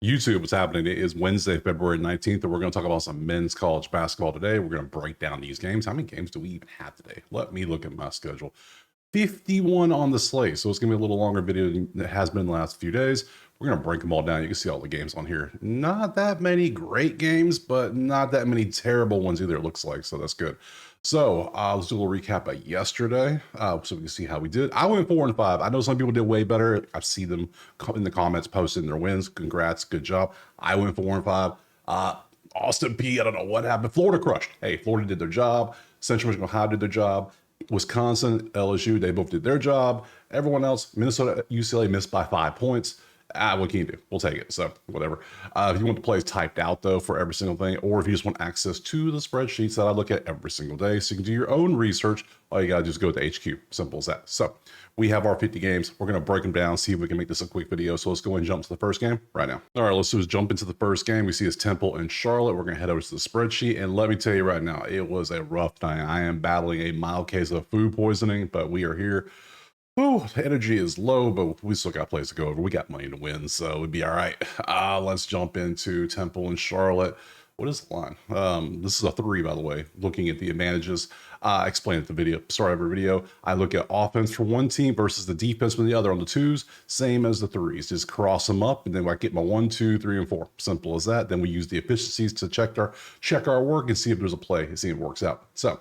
YouTube, what's happening? It is Wednesday, February 19th, and we're going to talk about some men's college basketball today. We're going to break down these games. How many games do we even have today? Let me look at my schedule. 51 on the slate, so it's going to be a little longer video than it has been the last few days. We're going to break them all down. You can see all the games on here. Not that many great games, but not that many terrible ones either, it looks like, so that's good. So let's do a little recap of yesterday so we can see how we did. I went 4-5. I know some people did way better. I see them in the comments posting their wins. Congrats, good job. I went 4-5. Austin P, I don't know what happened. Florida crushed. Hey, Florida did their job. Central Michigan Ohio did their job. Wisconsin, LSU, they both did their job. Everyone else, Minnesota, UCLA missed by 5 points. What can you do? We'll take it. So whatever. If you want the plays typed out though for every single thing, or if you just want access to the spreadsheets that I look at every single day, so you can do your own research, all you gotta do is go to HQ. Simple as that. So we have our 50 games. We're gonna break them down, see if we can make this a quick video. So let's go and jump to the first game right now. All right, let's do is jump into the first game. We see it's Temple and Charlotte. We're gonna head over to the spreadsheet, and let me tell you right now, it was a rough night. I am battling a mild case of food poisoning, but we are here. Oh, the energy is low, but we still got plays to go over. We got money to win, so it'd be all right. Let's jump into Temple and Charlotte. What is the line? This is a 3, by the way. Looking at the advantages, I explained at the video, start every video. I look at offense for one team versus the defense for the other on the 2s, same as the 3s. Just cross them up, and then I get my 1, 2, 3, and 4. Simple as that. Then we use the efficiencies to check our work and see if there's a play and see if it works out. So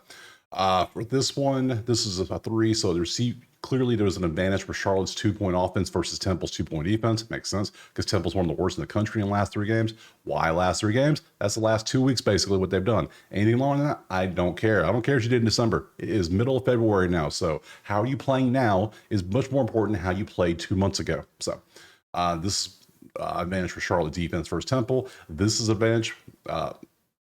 for this one, this is a 3, so there's clearly there's an advantage for Charlotte's 2-point offense versus Temple's 2-point defense. Makes sense because Temple's one of the worst in the country in the last 3 games. Why last 3 games? That's the last 2 weeks, basically what they've done. Anything longer than that, I don't care. I don't care what you did in December. It is middle of February now. So how are you playing now is much more important than how you played 2 months ago. So this advantage for Charlotte defense versus Temple. This is advantage.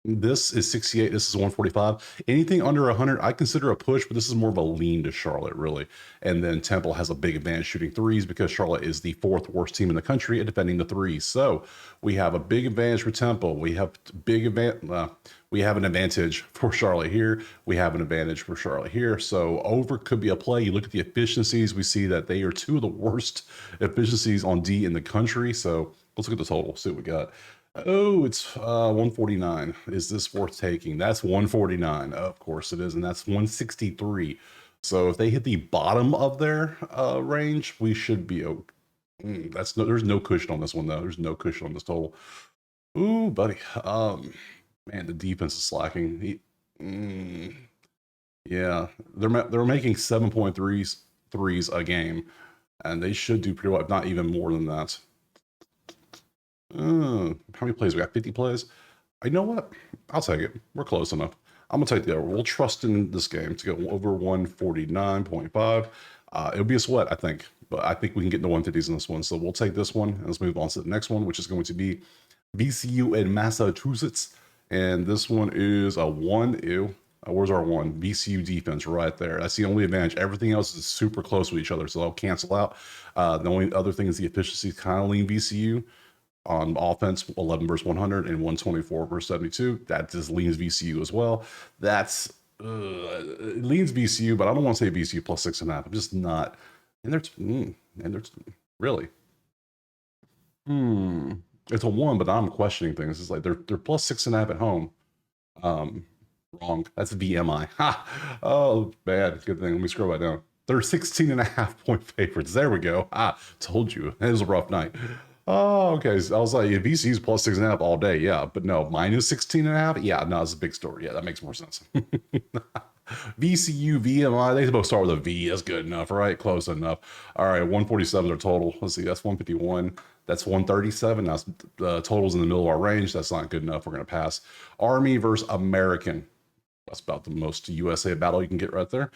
This is 68. This is 145. Anything under 100, I consider a push, but this is more of a lean to Charlotte, really. And then Temple has a big advantage shooting 3s because Charlotte is the 4th worst team in the country at defending the 3s. So we have a big advantage for Temple. We have an advantage for Charlotte here. We have an advantage for Charlotte here. So over could be a play. You look at the efficiencies, we see that they are 2 of the worst efficiencies on D in the country. So let's look at the total, see what we got. Oh, it's 149. Is this worth taking? That's 149. Of course it is, and that's 163. So if they hit the bottom of their range, we should be okay. There's no cushion on this one though. There's no cushion on this total. Ooh, buddy. Man, the defense is slacking. Yeah, they're making 7.3 threes a game, and they should do pretty well, if not even more than that. How many plays? We got 50 plays. You know what? I'll take it. We're close enough. I'm gonna take the over. We'll trust in this game to go over 149.5. It'll be a sweat, I think, but I think we can get into 150s in this one. So we'll take this one and let's move on to the next one, which is going to be VCU in Massachusetts. And this one is a 1. Where's our 1? VCU defense right there. That's the only advantage. Everything else is super close with each other, so they'll cancel out. The only other thing is the efficiency kind of lean VCU. On offense, 11 versus 100 and 124 versus 72. That just leans VCU as well. That's it leans VCU, but I don't want to say VCU plus 6.5. I'm just not. And there's really. It's a 1, but I'm questioning things. It's like they're plus 6.5 at home. Wrong. That's VMI. Ha. Oh, bad. Good thing. Let me scroll right down. They're 16.5-point favorites. There we go. Told you. It was a rough night. Oh, okay. So I was like, VCU's plus 6.5 all day. Yeah, but no, minus 16.5. Yeah, no, it's a big story. Yeah, that makes more sense. VCU, VMI, they both start with a V. That's good enough, right? Close enough. All right, 147 their total. Let's see, that's 151. That's 137. That's the totals in the middle of our range. That's not good enough. We're going to pass. Army versus American. That's about the most USA battle you can get right there.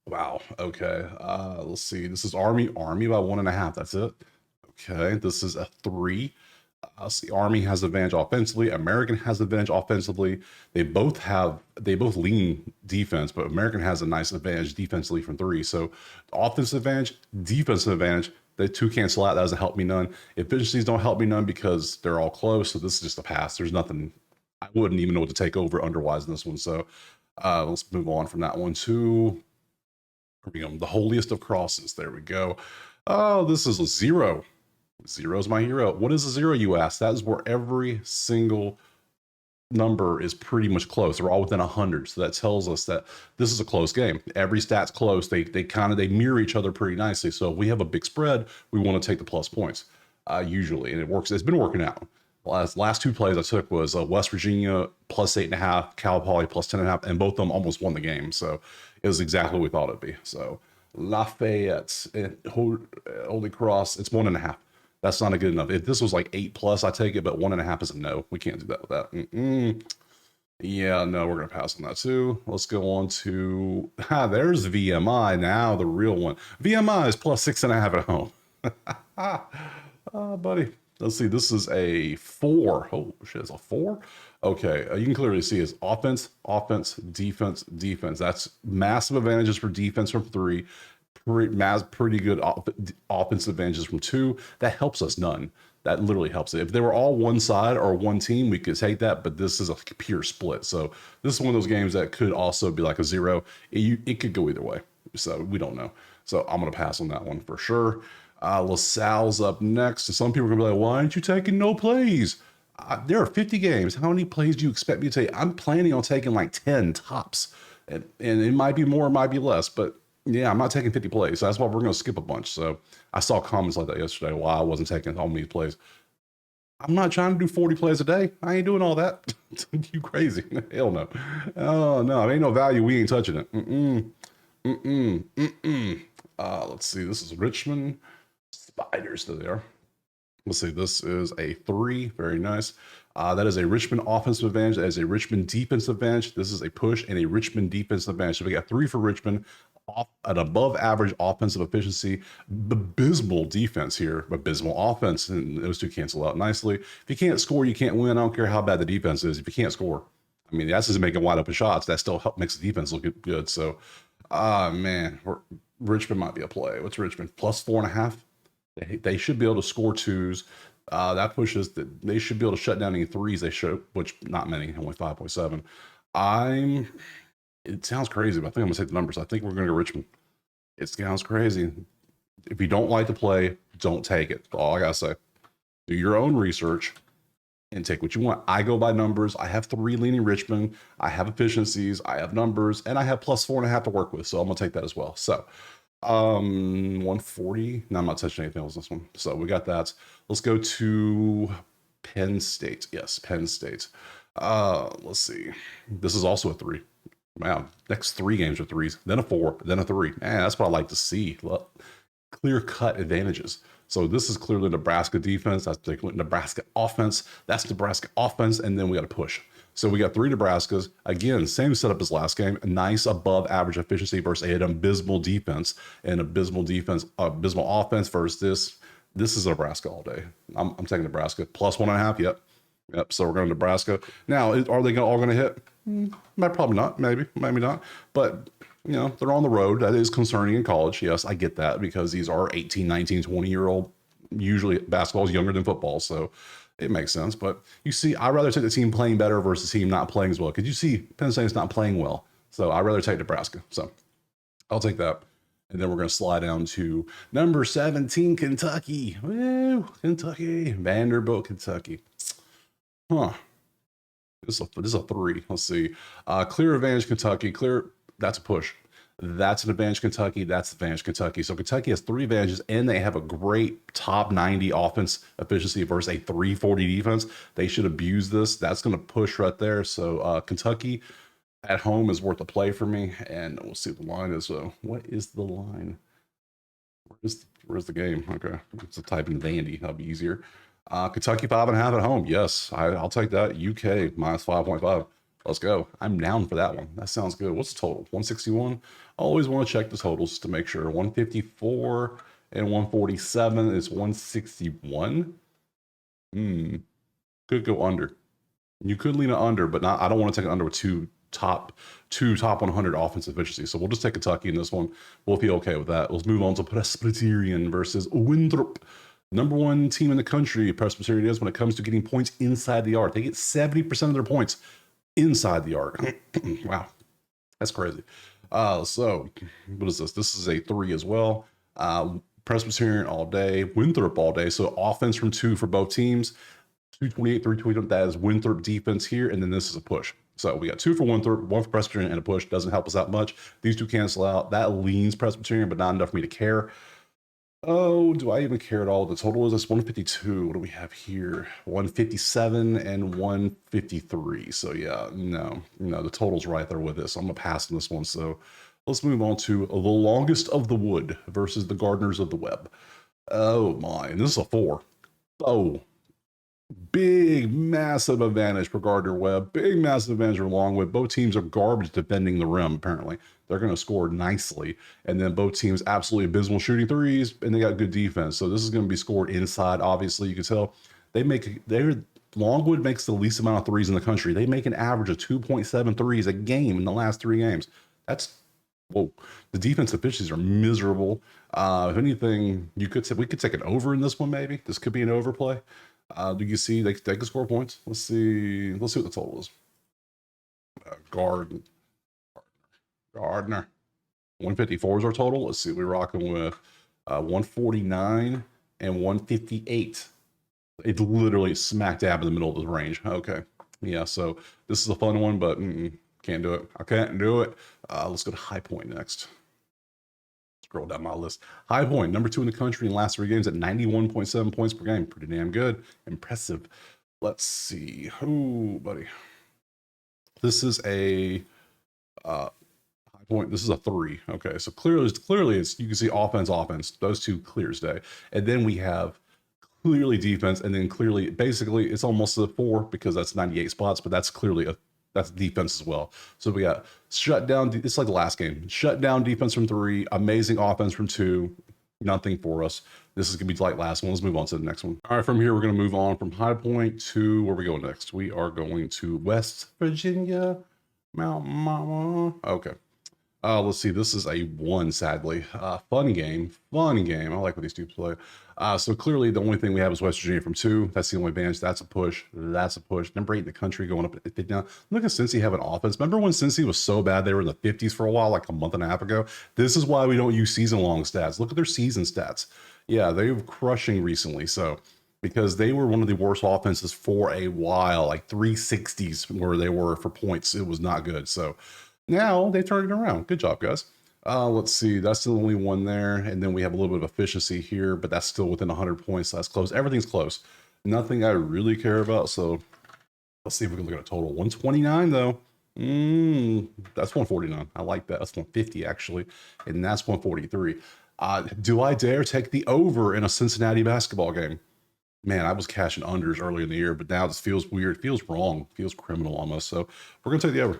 Wow. Okay. Let's see. This is Army by 1.5. That's it. Okay. This is a 3. See, Army has advantage offensively. American has advantage offensively. They both lean defense, but American has a nice advantage defensively from 3. So offensive advantage, defensive advantage. The 2 cancel out. That doesn't help me none. Efficiencies don't help me none because they're all close. So this is just a pass. There's nothing. I wouldn't even know what to take over underwise in this one. So let's move on from that one to the holiest of crosses. There we go. Oh, this is a 0. Zero's my hero. What is a zero, you ask? That is where every single number is pretty much close. They're all within 100. So that tells us that this is a close game. Every stat's close. They mirror each other pretty nicely. So if we have a big spread, we want to take the plus points, usually. And it works. It's been working out. Last two plays I took was West Virginia plus 8.5, Cal Poly plus 10.5, and both of them almost won the game. So it was exactly what we thought it'd be. So Lafayette and Holy Cross, it's 1.5. That's not a good enough. If this was like 8+, I take it, but 1.5 is a no. We can't do that with that. Yeah, no, we're gonna pass on that too. Let's go on to there's VMI now, the real one. VMI is plus 6.5 at home. Buddy. Let's see. This is a 4. Oh shit, it's a 4. Okay, you can clearly see it's offense, defense, defense. That's massive advantages for defense from 3. Pretty good offensive advantages from 2. That helps us none. That literally helps it. If they were all one side or one team, we could take that, but this is a pure split. So this is one of those games that could also be like a 0. It could go either way. So we don't know. So I'm going to pass on that one for sure. LaSalle's up next. Some people are going to be like, why aren't you taking no plays? There are 50 games. How many plays do you expect me to take? I'm planning on taking like 10 tops. And it might be more, it might be less, but yeah, I'm not taking 50 plays. So that's why we're going to skip a bunch. So I saw comments like that yesterday why I wasn't taking all these plays. I'm not trying to do 40 plays a day. I ain't doing all that. You crazy. Hell no. Oh, no. Ain't no value. We ain't touching it. Let's see. This is Richmond Spiders there. Let's see. This is a 3. Very nice. That is a Richmond offensive advantage. That is a Richmond defensive advantage. This is a push and a Richmond defensive advantage. So we got 3 for Richmond. An above average offensive efficiency, abysmal defense here, abysmal offense, and those two cancel out nicely. If you can't score, you can't win. I don't care how bad the defense is. If you can't score, I mean, that's just making wide open shots. That still makes the defense look good. So, man, Richmond might be a play. What's Richmond? Plus 4.5. They should be able to score 2s. That pushes that they should be able to shut down any 3s. They should, which not many, only 5.7. It sounds crazy, but I think I'm gonna take the numbers. I think we're gonna go Richmond. It sounds crazy. If you don't like the play, don't take it. That's all I gotta say. Do your own research and take what you want. I go by numbers. I have 3 leaning Richmond. I have efficiencies. I have numbers, and I have plus 4.5 to work with. So I'm gonna take that as well. So 140. No, I'm not touching anything else this one. So we got that. Let's go to Penn State. Yes, Penn State. Let's see. This is also a 3. Wow, next 3 games are 3s, then a 4, then a 3. Man, that's what I like to see. Clear-cut advantages. So this is clearly Nebraska defense. That's Nebraska offense. That's Nebraska offense, and then we got to push. So we got 3 Nebraskas. Again, same setup as last game. A nice above average efficiency versus an abysmal defense, and abysmal offense versus this. This is Nebraska all day. I'm taking Nebraska. Plus 1.5, Yep. So we're going to Nebraska. Now, are they all going to hit? Probably not. Maybe not. But, they're on the road. That is concerning in college. Yes, I get that because these are 18, 19, 20-year-old. Usually basketball is younger than football. So it makes sense. But you see, I'd rather take the team playing better versus the team not playing as well. Because you see, Penn State's not playing well. So I'd rather take Nebraska. So I'll take that. And then we're going to slide down to number 17, Kentucky. Woo, Kentucky. Vanderbilt, Kentucky. This is a 3. Let's see. Clear advantage Kentucky. That's a push. That's an advantage Kentucky. That's advantage Kentucky. So Kentucky has 3 advantages, and they have a great top 90 offense efficiency versus a 340 defense. They should abuse this. That's going to push right there. So Kentucky at home is worth a play for me. And we'll see what the line is. So what is the line? Where's the game? Okay. Let's type in Vandy. That'll be easier. Kentucky 5.5 at home. Yes, I'll take that. UK minus 5.5. Let's go. I'm down for that one. That sounds good. What's the total? 161. Always want to check the totals to make sure. 154 and 147 is 161. Could go under. You could lean it under, but not. I don't want to take it under with two top 100 offensive efficiency. So we'll just take Kentucky in this one. We'll feel okay with that. Let's move on to Presbyterian versus Winthrop. Number 1 team in the country, Presbyterian is, when it comes to getting points inside the arc. They get 70% of their points inside the arc. Wow, that's crazy. So what is this? This is a 3 as well. Presbyterian all day, Winthrop all day. So offense from 2 for both teams. 228, 320. That is Winthrop defense here, and then this is a push. So we got 2 for Winthrop, 1 for Presbyterian, and a push. Doesn't help us out much. These 2 cancel out. That leans Presbyterian, but not enough for me to care. Oh, do I even care at all? The total is this 152. What do we have here? 157 and 153. So yeah, no, the total's right there with this. I'm gonna pass on this one. So let's move on to the longest of the wood versus the gardeners of the web. Oh my, and this is a 4. Oh, big, massive advantage for Gardner Webb. Big, massive advantage for Longwood. Both teams are garbage defending the rim, apparently. They're going to score nicely. And then both teams absolutely abysmal shooting threes, and they got good defense. So this is going to be scored inside, obviously. You can tell Longwood makes the least amount of threes in the country. They make an average of 2.7 threes a game in the last 3 games. That's, whoa. The defensive efficiencies are miserable. If anything, we could take an over in this one, maybe. This could be an overplay. Do you see they can score points? Let's see what the total is. Gardner 154 is our total. Let's see, we're rocking with 149 and 158. It's literally smack dab in the middle of the range. Okay, yeah, so this is a fun one, but can't do it. I can't do it. Let's go to High Point next. Scroll down my list. High Point, number 2 in the country in the last 3 games at 91.7 points per game. Pretty damn good. Impressive. Let's see. Oh, buddy. This is a High Point. This is a 3. Okay, so clearly it's you can see offense. Those 2 clear as day. And then we have clearly defense, and then clearly, basically, it's almost a 4 because that's 98 spots, but that's clearly that's defense as well. So we got shut down. It's like the last game. Shut down defense from 3. Amazing offense from 2. Nothing for us. This is going to be like last one. Let's move on to the next one. All right, from here, we're going to move on from High Point to where we go next. We are going to West Virginia, Mount Mama. Okay. Let's see. This is a 1, sadly. Fun game. I like what these two play. So clearly, the only thing we have is West Virginia from 2. That's the only advantage. That's a push. Number 8 in the country going up at now. Look at Cincy have an offense. Remember when Cincy was so bad they were in the 50s for a while, like a month and a half ago? This is why we don't use season-long stats. Look at their season stats. Yeah, they were crushing recently. So because they were one of the worst offenses for a while, like 360s where they were for points. It was not good. So now they turned it around. Good job, guys. Let's see. That's the only one there. And then we have a little bit of efficiency here, but that's still within 100 points. So that's close. Everything's close. Nothing I really care about. So let's see if we can look at a total. 129, though. That's 149. I like that. That's 150, actually. And that's 143. Do I dare take the over in a Cincinnati basketball game? Man, I was cashing unders earlier in the year, but now this feels weird. It feels wrong. It feels criminal almost. So we're going to take the over.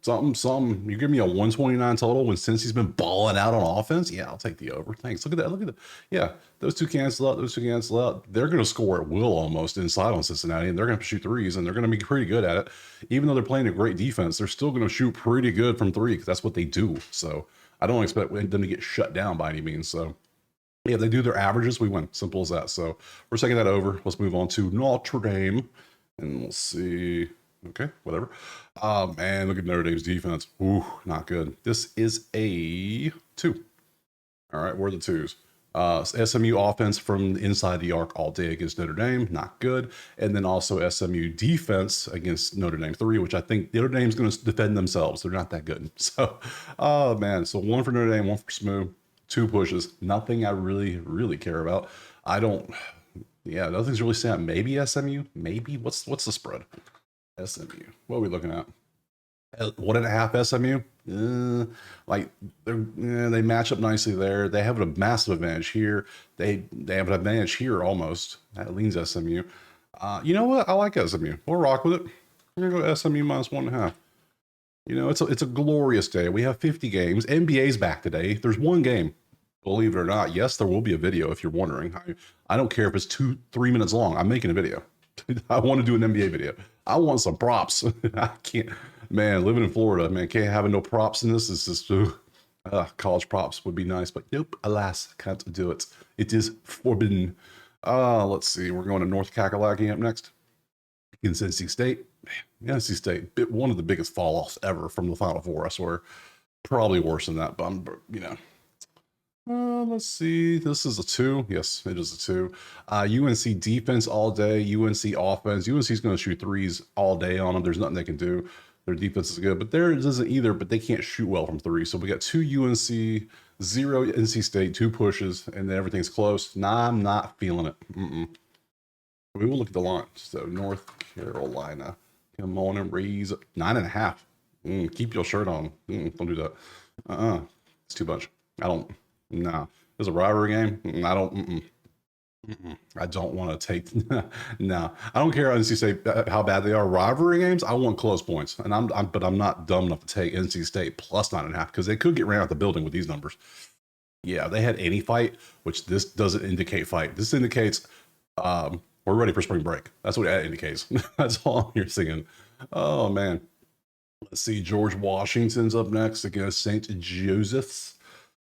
Something. You give me a 129 total when Cincy's been balling out on offense. Yeah, I'll take the over. Thanks. Look at that. Yeah, those two cancel out. They're going to score at will almost inside on Cincinnati, and they're going to shoot threes, and they're going to be pretty good at it. Even though they're playing a great defense, they're still going to shoot pretty good from 3 because that's what they do. So I don't expect them to get shut down by any means. So yeah, if they do their averages, we win. Simple as that. So we're taking that over. Let's move on to Notre Dame, and we'll see. Okay, whatever. Man, look at Notre Dame's defense. Ooh, not good. This is a 2. All right, where are the 2s? SMU offense from inside the arc all day against Notre Dame, not good. And then also SMU defense against Notre Dame 3, which I think Notre Dame's going to defend themselves. They're not that good. So, oh man, so 1 for Notre Dame, 1 for SMU, 2 pushes. Nothing I really care about. Nothing's really set. Maybe SMU. Maybe what's the spread? SMU. What are we looking at? 1.5 SMU. They match up nicely there. They have a massive advantage here. They have an advantage here almost. That leans SMU. You know what? I like SMU. We'll rock with it. We're gonna go SMU minus 1.5. You know, it's a glorious day. We have 50 games. NBA's back today. There's one game. Believe it or not, yes, there will be a video if you're wondering. I don't care if it's 2-3 minutes long. I'm making a video. I want to do an NBA video. I want some props. I can't, man, living in Florida, man, can't have no props in this. It's just, college props would be nice, but nope, alas, can't do it. It is forbidden. Let's see. We're going to North Kakalaki up next. In NC State. Man, NC State, one of the biggest fall-offs ever from the Final Four, I swear. Probably worse than that, but Let's see. This is a 2. Yes, it is a 2. UNC defense all day. UNC offense. UNC is going to shoot threes all day on them. There's nothing they can do. Their defense is good, but theirs isn't either. But they can't shoot well from three. So we got 2 UNC, 0 NC State, 2 pushes, and then everything's close. Nah, I'm not feeling it. We will look at the line. So North Carolina, come on and raise 9.5. Keep your shirt on. Don't do that. It's too much. I don't. No, there's a rivalry game. I don't. I don't want to take. No, I don't care. NC State how bad they are. Rivalry games. I want close points, and but I'm not dumb enough to take NC State plus 9.5 because they could get ran out the building with these numbers. Yeah, they had any fight, which this doesn't indicate fight. This indicates we're ready for spring break. That's what that indicates. That's all you're seeing. Oh man. Let's see. George Washington's up next against St. Joseph's.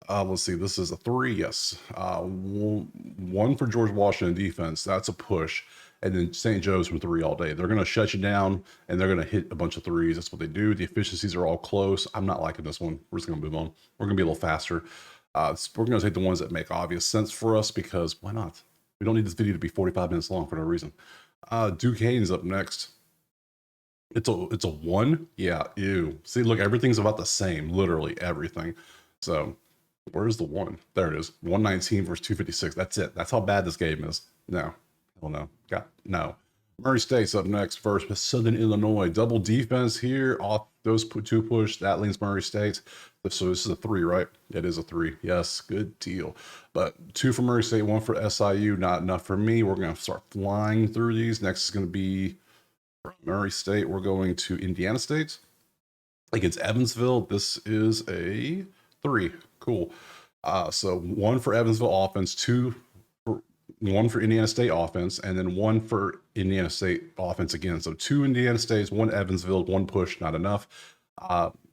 Let's see. This is a 3. Yes. 1 for George Washington defense. That's a push. And then St. Joe's from 3 all day. They're going to shut you down and they're going to hit a bunch of threes. That's what they do. The efficiencies are all close. I'm not liking this one. We're just going to move on. We're going to be a little faster. We're going to take the ones that make obvious sense for us because why not? We don't need this video to be 45 minutes long for no reason. Duquesne's up next. It's a 1. Yeah. Ew. See, look, everything's about the same. Literally everything. So where's the 1? There it is. 119 versus 256. That's it. That's how bad this game is. No. Hell no. No. Murray State's up next versus Southern Illinois. Double defense here. Off those 2 push. That leans Murray State. So this is a 3, right? It is a 3. Yes. Good deal. But 2 for Murray State, 1 for SIU. Not enough for me. We're going to start flying through these. Next is going to be Murray State. We're going to Indiana State against Evansville. This is a 3. Cool. So 1 for Evansville offense, 1 for Indiana State offense, and then 1 for Indiana State offense again. So 2 Indiana States, 1 Evansville, 1 push, not enough.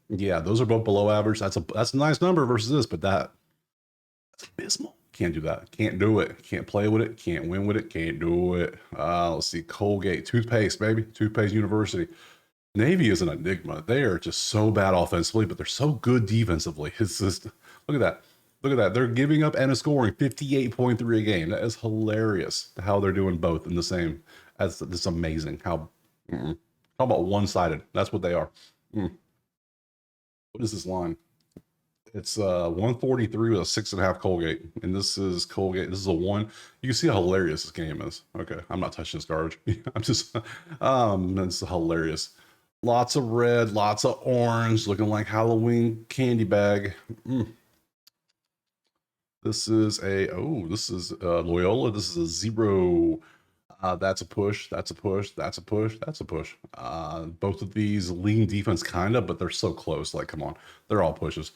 Yeah, those are both below average. That's a nice number versus this, but that's abysmal. Can't do that. Can't do it. Can't play with it. Can't win with it. Can't do it. Let's see. Colgate. Toothpaste, baby. Toothpaste University. Navy is an enigma. They are just so bad offensively, but they're so good defensively. It's just, look at that. Look at that. They're giving up and scoring 58.3 a game. That is hilarious how they're doing both in the same. That's amazing. How about one-sided? That's what they are. What is this line? It's 143 with a 6.5 Colgate, and this is Colgate. This is a 1. You can see how hilarious this game is. Okay, I'm not touching this garbage. I'm just, it's hilarious. Lots of red, lots of orange, looking like Halloween candy bag. This is Loyola. This is a 0. That's a push. That's a push. That's a push. That's a push. Both of these lean defense, kind of, but they're so close. Like, come on, they're all pushes.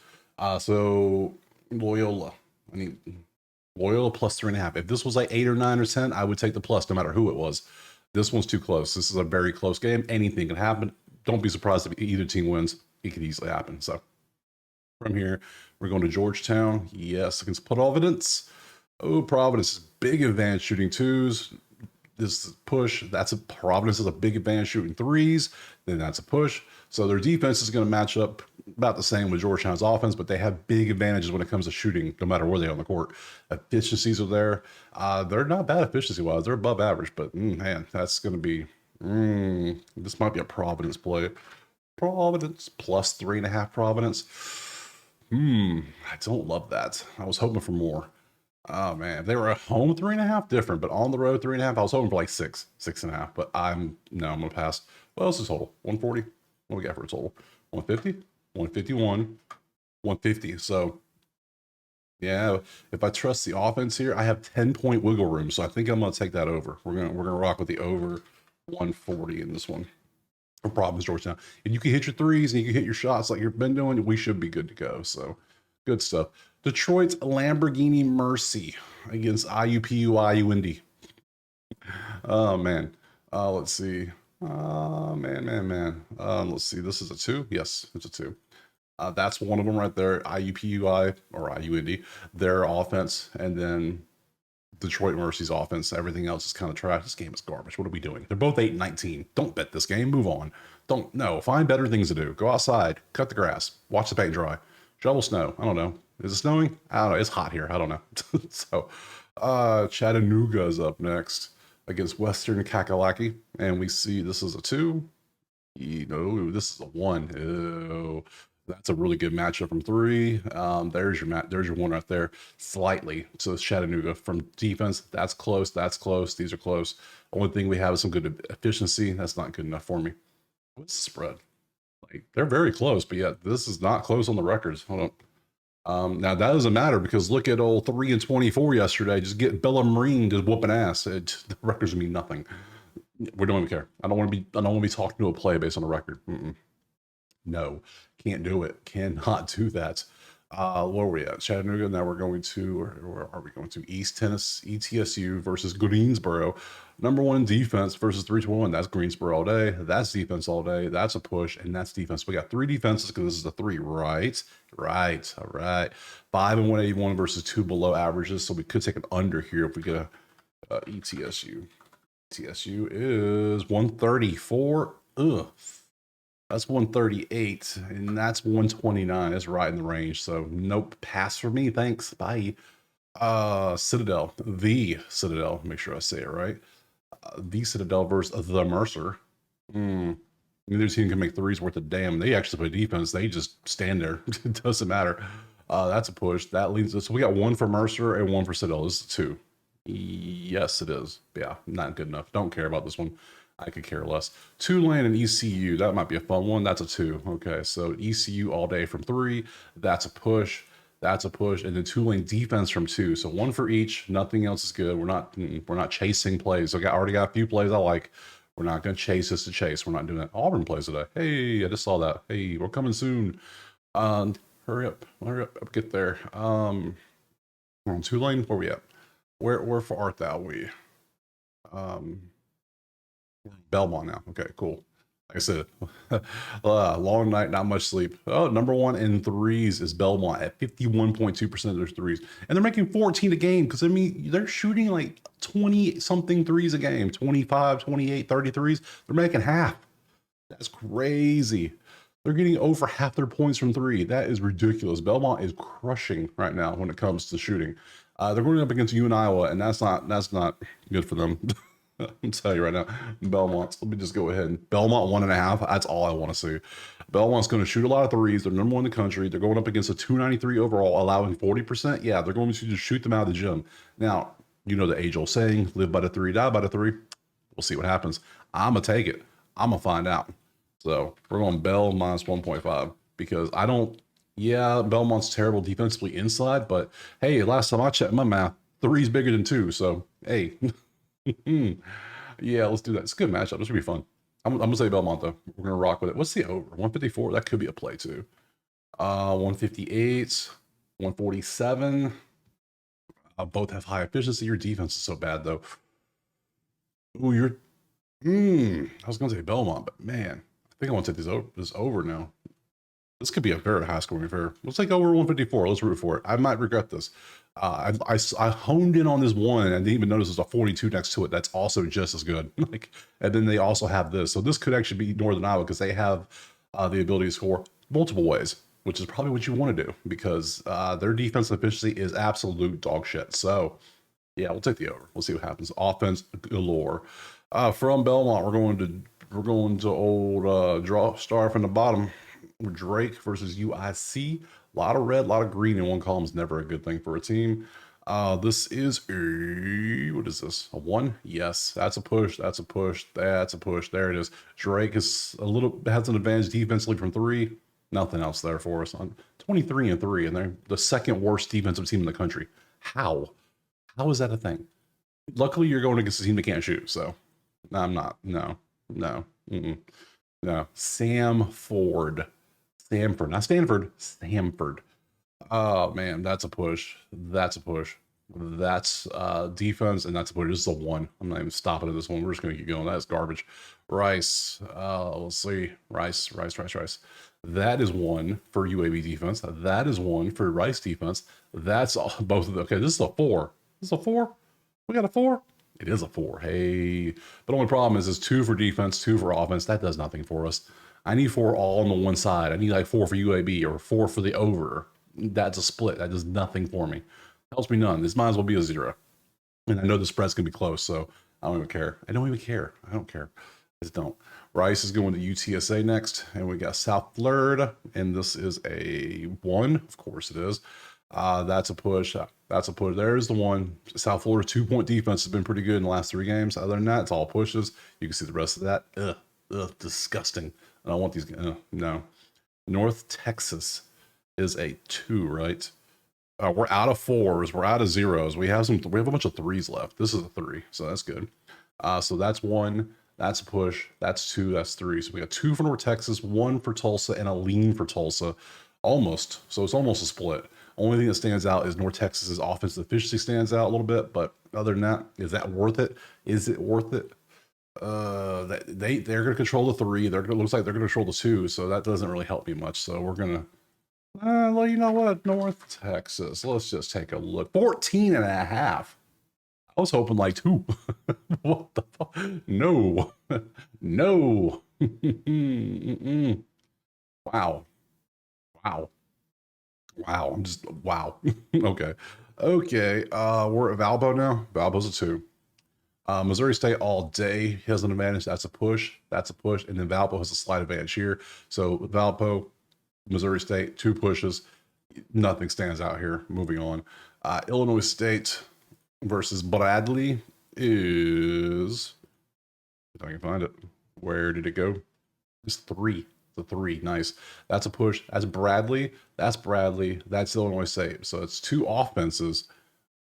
So Loyola. I mean, Loyola plus 3.5. If this was like 8 or 9 or 10, I would take the plus, no matter who it was. This one's too close. This is a very close game. Anything can happen. Don't be surprised if either team wins. It could easily happen. So from here, we're going to Georgetown. Yes, against Providence. Oh, Providence is big advantage shooting 2s. This is push. Providence is a big advantage shooting 3s. Then that's a push. So their defense is going to match up about the same with Georgetown's offense, but they have big advantages when it comes to shooting, no matter where they are on the court. Efficiencies are there. They're not bad efficiency-wise. They're above average, but man, that's going to be, this might be a Providence play. Providence plus 3.5 Providence. I don't love that. I was hoping for more. Oh man, if they were at home 3.5, different, but on the road 3.5, I was hoping for like 6.5, but I'm going to pass. What else is total? 140? What do we got for a total? 150? 151, 150. So yeah, if I trust the offense here, I have 10-point wiggle room. So I think I'm gonna take that over. We're gonna rock with the over 140 in this one. For Providence, Georgetown. And you can hit your 3s and you can hit your shots like you've been doing. We should be good to go. So good stuff. Detroit's Lamborghini Mercy against IUPUI UND. Oh man. Let's see. Man. Let's see. This is a 2. Yes, it's a 2. That's one of them right there. IUPUI or IUND, their offense, and then Detroit Mercy's offense. Everything else is kind of trash. This game is garbage. What are we doing? They're both 8-19. Don't bet this game. Move on. Find better things to do. Go outside, cut the grass, watch the paint dry, shovel snow. I don't know. Is it snowing? I don't know. It's hot here. I don't know. So, Chattanooga is up next against Western Kakalaki, and we see this is a 2. This is a 1. Oh, that's a really good matchup from 3. There's your one right there, slightly. So it's Chattanooga from defense. That's close. That's close. These are close. Only thing we have is some good efficiency. That's not good enough for me. What's the spread? Like, they're very close, but yet this is not close on the records. Hold on. Now that doesn't matter because look at old 3-24 yesterday. Just get Bellarmine just whooping ass. The records mean nothing. We don't even care. I don't want to be talking to a play based on a record. No, can't do it. Cannot do that. Where are we at? Chattanooga. Now we're going to, where are we going to? East Tennessee, ETSU versus Greensboro. Number 1 defense versus 3-1. That's Greensboro all day. That's defense all day. That's a push, and that's defense. We got 3 defenses because this is a 3, right? Right. All right. 5 and 181 versus 2 below averages. So we could take an under here if we get a ETSU. ETSU is 134. Ugh. That's 138, and that's 129. It's right in the range. So nope, pass for me. Thanks. Bye. Citadel, the Citadel. Make sure I say it right. The Citadel versus the Mercer. Neither team can make threes worth a damn. They actually play defense. They just stand there. It doesn't matter. That's a push. That leads us. So we got 1 for Mercer and 1 for Citadel. This is 2. Yes, it is. Yeah, not good enough. Don't care about this one. I could care less. Tulane and ECU. That might be a fun one. That's a 2. Okay, so ECU all day from 3. That's a push. That's a push. And then Tulane defense from 2. So 1 for each. Nothing else is good. We're not chasing plays. I already got a few plays I like. We're not going to chase this to chase. We're not doing that. Auburn plays today. Hey, I just saw that. Hey, we're coming soon. Hurry up. Get there. On Tulane, where we at? Where for art thou we? Belmont now. Okay, cool. Like I said, long night, not much sleep. Oh, number 1 in threes is Belmont at 51.2% of their threes. And they're making 14 a game because, I mean, they're shooting like 20-something threes a game, 25, 28, 33s. They're making half. That's crazy. They're getting over half their points from 3. That is ridiculous. Belmont is crushing right now when it comes to shooting. They're going up against UNI, and that's not good for them. I'm telling you right now, Belmont. Let me just go ahead and Belmont 1.5. That's all I want to see. Belmont's going to shoot a lot of threes. They're number 1 in the country. They're going up against a 293 overall, allowing 40%. Yeah, they're going to just shoot them out of the gym. Now, you know the age-old saying, live by the 3, die by the 3. We'll see what happens. I'm going to take it. I'm going to find out. So we're going Bell minus 1.5 because Belmont's terrible defensively inside, but hey, last time I checked my math, 3's bigger than 2. So, hey. Yeah, let's do that. It's a good matchup. This should be fun. I'm gonna say Belmont though. We're gonna rock with it. What's the over? 154. That could be a play too. 158, 147. Both have high efficiency. Your defense is so bad though. Ooh, I was gonna say Belmont, but man, I think I want to take this over now. This could be a very high scoring affair. Let's take over 154. Let's root for it. I might regret this. I honed in on this one and I didn't even notice there's a 42 next to it. That's also just as good. And then they also have this. So this could actually be Northern Iowa because they have the ability to score multiple ways, which is probably what you want to do because their defensive efficiency is absolute dog shit. So yeah, we'll take the over. We'll see what happens. Offense galore. From Belmont, we're going to old draw star from the bottom. Drake versus UIC. A lot of red, a lot of green in one column is never a good thing for a team. This is what is this? A 1? Yes, that's a push. That's a push. That's a push. There it is. Drake has an advantage defensively from 3. Nothing else there for us on 23 and 3, and they're the 2nd worst defensive team in the country. How is that a thing? Luckily, you're going against a team that can't shoot. So, no, I'm not. No. Samford, not Stanford. Samford. Oh man, that's a push. That's defense, and that's a push. This is a 1. I'm not even stopping at this one. We're just gonna keep going. That's garbage. Rice. Let's see. Rice. That is 1 for UAB defense. That is 1 for Rice defense. That's all, both of them. Okay, this is a 4. This is a 4. We got a 4. It is a 4. Hey, but only problem is it's 2 for defense, 2 for offense. That does nothing for us. I need 4 all on the one side. I need like 4 for UAB or 4 for the over. That's a split. That does nothing for me. Helps me none. This might as well be a 0. And I know the spread's going to be close, so I don't even care. I don't even care. I don't care. I just don't. Rice is going to UTSA next, and we got South Florida, and this is a 1. Of course it is. That's a push. That's a push. There's the one. South Florida 2-point defense has been pretty good in the last 3 games. Other than that, it's all pushes. You can see the rest of that. Disgusting. I don't want these. No. North Texas is a 2, right? We're out of 4s. We're out of 0s. We have a bunch of 3s left. This is a 3, so that's good. So that's 1. That's a push. That's 2. That's 3. So we got 2 for North Texas, 1 for Tulsa, and a lean for Tulsa. Almost. So it's almost a split. Only thing that stands out is North Texas's offensive efficiency stands out a little bit. But other than that, is that worth it? Is it worth it? They're going to control the 3. Looks like they're going to control the 2. So that doesn't really help me much. So we're going to. Well, you know what? North Texas. Let's just take a look. 14.5. I was hoping like 2. What the fuck? No. No. Wow. I'm just, wow. Okay. We're at Valpo now. Valpo's a 2. Missouri State all day has an advantage. That's a push. And then Valpo has a slight advantage here. So Valpo, Missouri State, 2 pushes. Nothing stands out here. Moving on. Illinois State versus Bradley is, if I can find it. Where did it go? It's 3. It's a 3. Nice. That's a push. That's Bradley. That's Illinois State. So it's 2 offenses,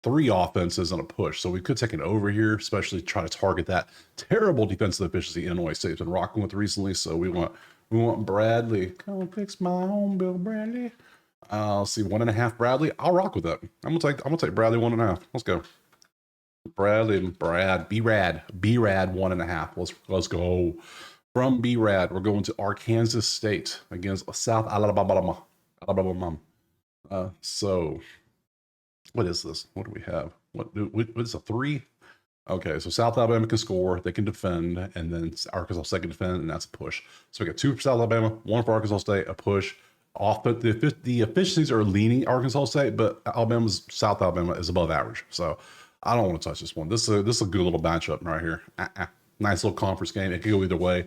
3 offenses and a push. So we could take it over here, especially try to target that terrible defensive efficiency Illinois State's been rocking with recently. So we want Bradley. Come fix my home, Bill Bradley. I'll see 1.5 Bradley. I'll rock with that. I'm gonna take Bradley 1.5. Let's go. Bradley and B-Rad 1.5. Let's go. From B-Rad, we're going to Arkansas State against South Alabama. So what is this? What do we have? What is a 3? Okay, so South Alabama can score, they can defend, and then Arkansas State can defend, and that's a push. So we got 2 for South Alabama, 1 for Arkansas State, a push. But the efficiencies are leaning Arkansas State, but South Alabama is above average. So I don't want to touch this one. This is a good little matchup right here. Nice little conference game. It could go either way.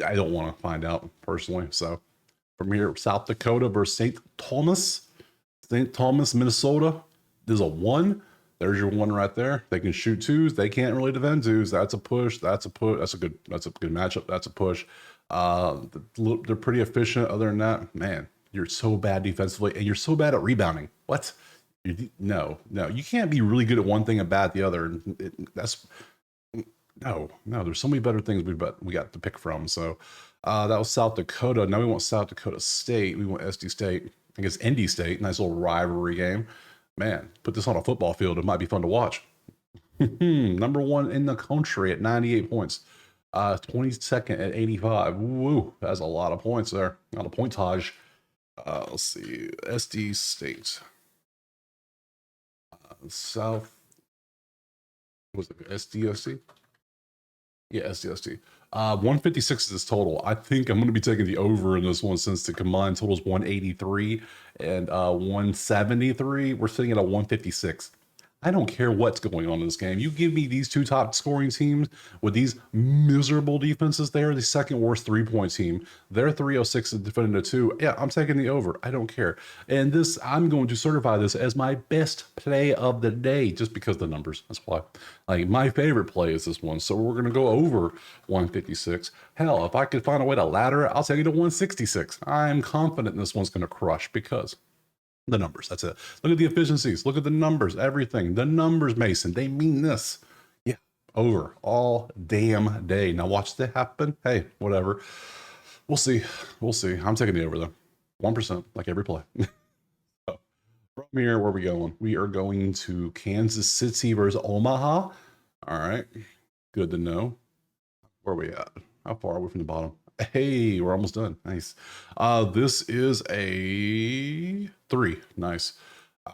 I don't want to find out personally. So from here, South Dakota versus St. Thomas, Minnesota. There's a 1. There's your 1 right there. They can shoot 2s. They can't really defend 2s. That's a push. That's a good matchup. That's a push. They're pretty efficient. Other than that, man, you're so bad defensively, and you're so bad at rebounding. What? No, you can't be really good at one thing and bad at the other. No. There's so many better things we got to pick from. So that was South Dakota. Now we want South Dakota State. We want SD State against ND State. Nice little rivalry game. Man, put this on a football field. It might be fun to watch. Number 1 in the country at 98 points. 22nd at 85. Woo, that's a lot of points there. A lot of pointage. Let's see. SD State. South. Was it SDSC? Yeah, SDST. 156 is this total. I think I'm going to be taking the over in this one since the combined total is 183 and 173. We're sitting at a 156. I don't care what's going on in this game. You give me these 2 top scoring teams with these miserable defenses. They are the second worst 3-point team. They're 306 and defending a 2. Yeah, I'm taking the over. I don't care. And this, I'm going to certify this as my best play of the day just because the numbers. That's why. Like, my favorite play is this one. So we're going to go over 156. Hell, if I could find a way to ladder it, I'll take it to 166. I'm confident this one's going to crush because the numbers, that's it. Look at the efficiencies. Look at the numbers, everything. The numbers, Mason, they mean this. Yeah, over all damn day. Now watch that happen. Hey, whatever. We'll see. I'm taking the over, though. 1%, like every play. So, from here, where are we going? We are going to Kansas City versus Omaha. All right. Good to know. Where are we at? How far are we from the bottom? Hey, we're almost done. Nice. This is a 3. Nice.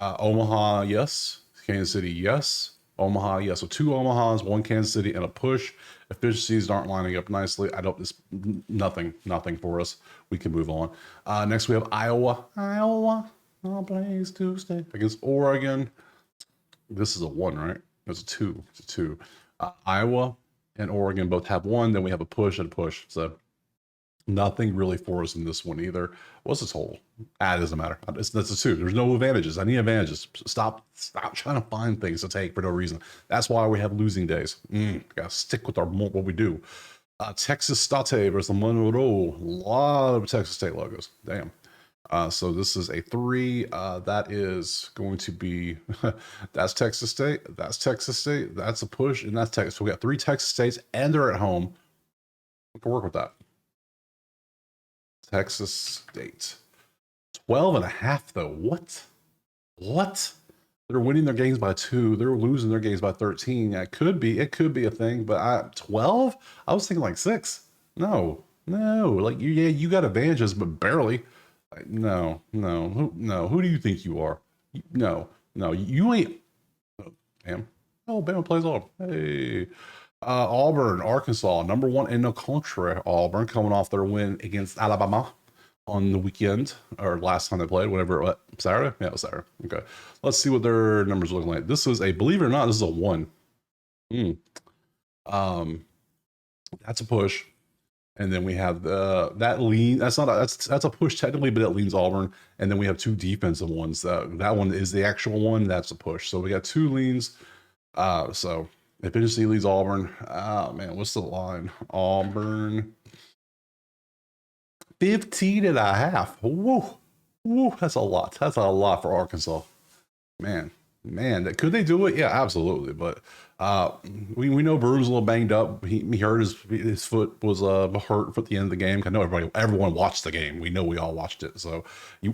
Omaha, yes. Kansas City, yes. Omaha, yes. So 2 Omahas, 1 Kansas City, and a push. Efficiencies aren't lining up nicely. Nothing for us. We can move on. Next we have Iowa. All plays Tuesday against Oregon. This is a 1, right? It's a 2. It's a 2. Iowa and Oregon both have 1. Then we have a push and a push. So nothing really for us in this one either. What's the total? It doesn't matter. That's a 2. There's no advantages. I need advantages. Stop trying to find things to take for no reason. That's why we have losing days. Gotta stick with what we do. Texas State versus Monroe. A lot of Texas State logos. Damn. So this is a 3. That is going to be, that's Texas State. That's Texas State. That's a push, and that's Texas. So we got 3 Texas States, and they're at home. We can work with that. Texas State. 12.5, though. What? They're winning their games by 2. They're losing their games by 13. It could be a thing, but 12? I was thinking like 6. No. Like, you got advantages, but barely. No. Who do you think you are? No, you ain't. Oh, damn. Alabama plays Auburn. Hey. Auburn, Arkansas, number 1 in the country. Auburn coming off their win against Alabama on the weekend, or last time they played, whatever. Saturday? Yeah, it was Saturday. Okay. Let's see what their numbers look like. This is believe it or not, this is a 1. That's a push. And then we have that lean. That's a push technically, but it leans Auburn. And then we have 2 defensive ones. That one is the actual one. That's a push. So we got 2 leans. So efficiency leads Auburn. Oh man, what's the line? Auburn 15.5. Woo, that's a lot. That's a lot for Arkansas. Man, could they do it? Yeah, absolutely. But we know Broom's a little banged up. He hurt his foot was hurt at the end of the game. I know everyone watched the game. We know we all watched it. So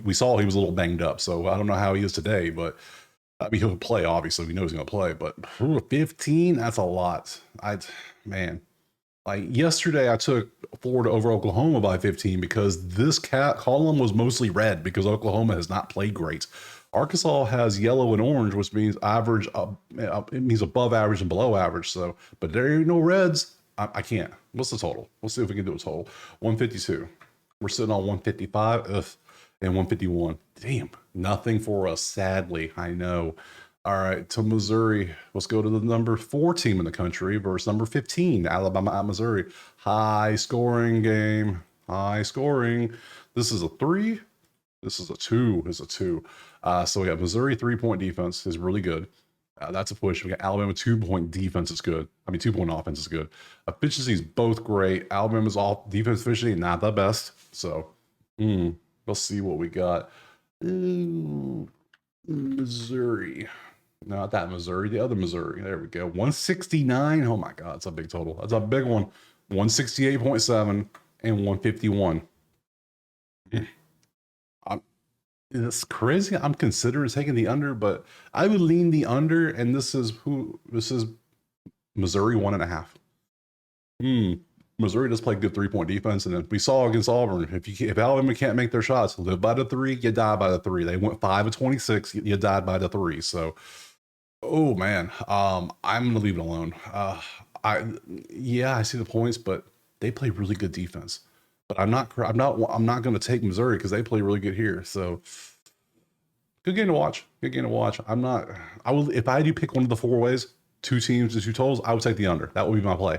we saw he was a little banged up. So I don't know how he is today, but I mean he'll play. Obviously, we know he's going to play. But 15, that's a lot. Like yesterday, I took Florida over Oklahoma by 15 because this column was mostly red because Oklahoma has not played great. Arkansas has yellow and orange, which means average. It means above average and below average. So, but there ain't no reds. I can't. What's the total? Let's see if we can do a total. 152. We're sitting on 155 and 151. Damn, nothing for us. Sadly, I know. All right, to Missouri. Let's go to the number 4 team in the country versus number 15, Alabama at Missouri. High scoring game. High scoring. This is a 3. This is a 2. It's a 2. So we got Missouri 3-point defense is really good. That's a push. We got Alabama 2-point defense is good. 2-point offense is good. Efficiency is both great. Alabama's off defense efficiency not the best. So let's see what we got. Ooh, Missouri. Not that Missouri, the other Missouri. There we go. 169. Oh my God, it's a big total. That's a big one. 168.7 and 151. It's crazy. I'm considering taking the under, but I would lean the under. And this is Missouri 1.5. Missouri does play good 3-point defense, and then we saw against Auburn. If Alabama can't make their shots, live by the 3, you die by the 3. They went 5 of 26, you died by the 3. So, oh man, I'm gonna leave it alone. I see the points, but they play really good defense. But I'm not going to take Missouri because they play really good here. So good game to watch. I will, if I do pick one of the 4 ways, 2 teams and 2 totals, I would take the under. That would be my play.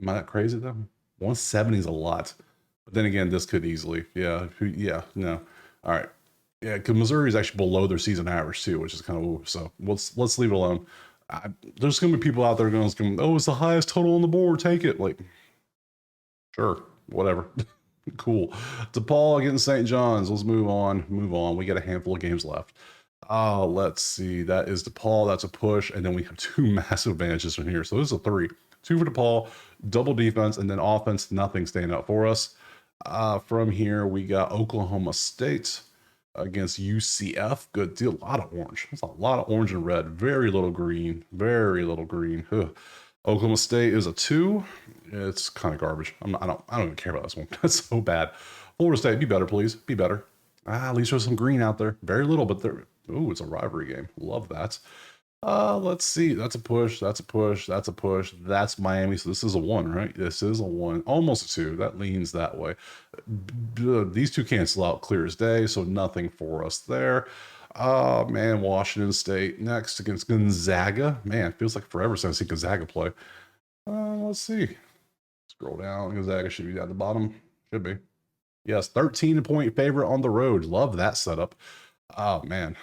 Am I that crazy though? 170 is a lot. But then again, this could easily. No. All right. Yeah, because Missouri is actually below their season average too, which is kind of so. Let's leave it alone. There's going to be people out there going, "Oh, it's the highest total on the board. Take it." Like, sure. Whatever. Cool. DePaul against St. John's. Let's move on. We got a handful of games left. Let's see. That is DePaul. That's a push. And then we have 2 massive advantages from here. So this is a 3. 2 for DePaul, double defense, and then offense, nothing staying up for us. From here, we got Oklahoma State against UCF. Good deal. A lot of orange. There's a lot of orange and red. Very little green. Ugh. Oklahoma State is a 2. It's kind of garbage. I don't even care about this one. That's so bad. Florida State, be better, please. Be better. At least there's some green out there. Very little, but it's a rivalry game. Love that. Let's see. That's a push. That's a push. That's a push. That's Miami. So this is a 1, right? This is a 1. Almost a 2. That leans that way. These two cancel out clear as day, so nothing for us there. Oh, man, Washington State next against Gonzaga. Man, feels like forever since I've seen Gonzaga play. Let's see. Scroll down. Gonzaga should be down the bottom. Should be. Yes, 13-point favorite on the road. Love that setup. Oh, man.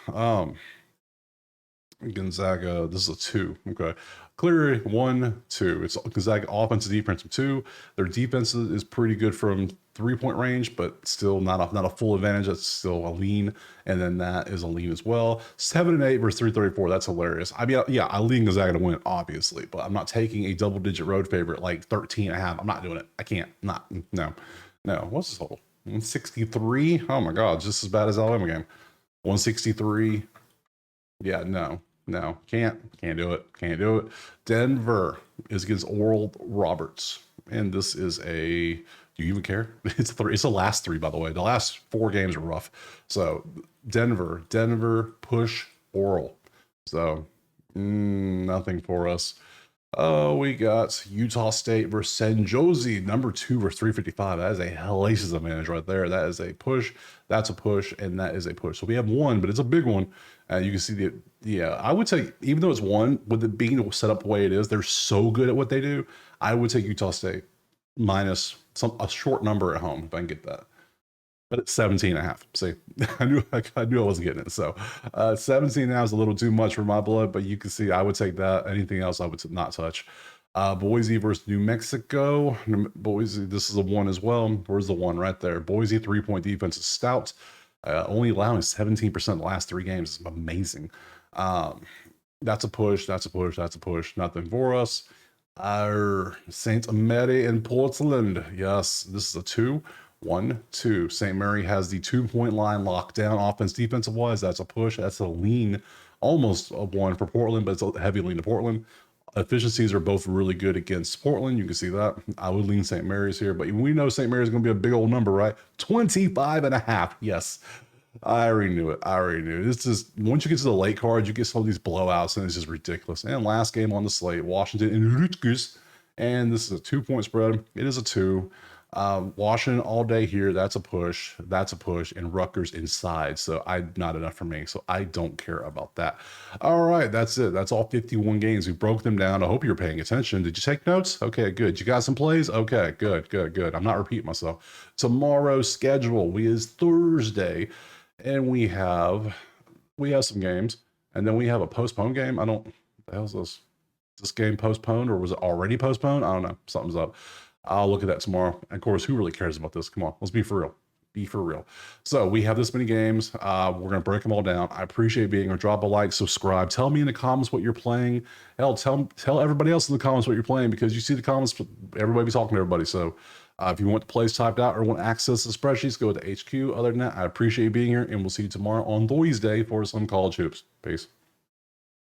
Gonzaga, this is a 2. Okay. Clear 1, 2. It's Gonzaga offense, defense of 2. Their defense is pretty good from 3-point range, but still not a full advantage. That's still a lean. And then that is a lean as well. 7 and 8 versus 334. That's hilarious. I mean, yeah, I lean Gonzaga to win, obviously, but I'm not taking a double-digit road favorite like 13 and a half. I'm not doing it. I can't. No. What's this total? 163? Oh my God, just as bad as Alabama game. 163. Yeah, no, can't do it. Denver is against Oral Roberts, and this is a. Do you even care? It's the last 3, by the way. The last 4 games are rough. So Denver push Oral. So nothing for us. Oh, we got Utah State versus San Jose, number 2 versus 355. That is a hellacious advantage right there. That is a push. That's a push, and that is a push. So we have 1, but it's a big one. You can see I would say, even though it's 1, with it being set up the way it is, they're so good at what they do. I would take Utah State minus a short number at home if I can get that. But it's 17 and a half. See, I knew I wasn't getting it. So 17 now is a little too much for my blood, but you can see I would take that. Anything else I would not touch. Boise versus New Mexico. Boise, this is a 1 as well. Where's the 1? Right there. Boise 3-point defense is stout. Only allowing 17% the last 3 games is amazing. That's a push. That's a push. That's a push. Nothing for us. Our St. Mary in Portland. Yes, this is a 2. 1, 2. St. Mary has the 2-point line locked down. Offense, defensive wise, that's a push. That's a lean, almost a 1 for Portland, but it's a heavy lean to Portland. Efficiencies are both really good against Portland. You can see that. I would lean St. Mary's here, but we know St. Mary's is going to be a big old number, right? 25 and a half. Yes. I already knew it. This is, once you get to the late cards, you get some of these blowouts, and it's just ridiculous. And last game on the slate, Washington and Rutgers. And this is a 2-point spread. It is a 2. Washington all day here. That's a push. That's a push. And Rutgers inside. So not enough for me. So I don't care about that. All right. That's it. That's all 51 games. We broke them down. I hope you're paying attention. Did you take notes? Okay, good. You got some plays? Okay, good. I'm not repeating myself. Tomorrow's schedule is Thursday. And we have some games. And then we have a postponed game. What the hell is this? Is this game postponed, or was it already postponed? I don't know. Something's up. I'll look at that tomorrow. And of course, who really cares about this? Come on, let's be for real. So we have this many games. We're going to break them all down. I appreciate being here. Drop a like, subscribe. Tell me in the comments what you're playing. Hell, tell everybody else in the comments what you're playing, because you see the comments, everybody be talking to everybody. So if you want the plays typed out or want to access the spreadsheets, go to HQ. Other than that, I appreciate you being here, and we'll see you tomorrow on Thursday for some college hoops. Peace.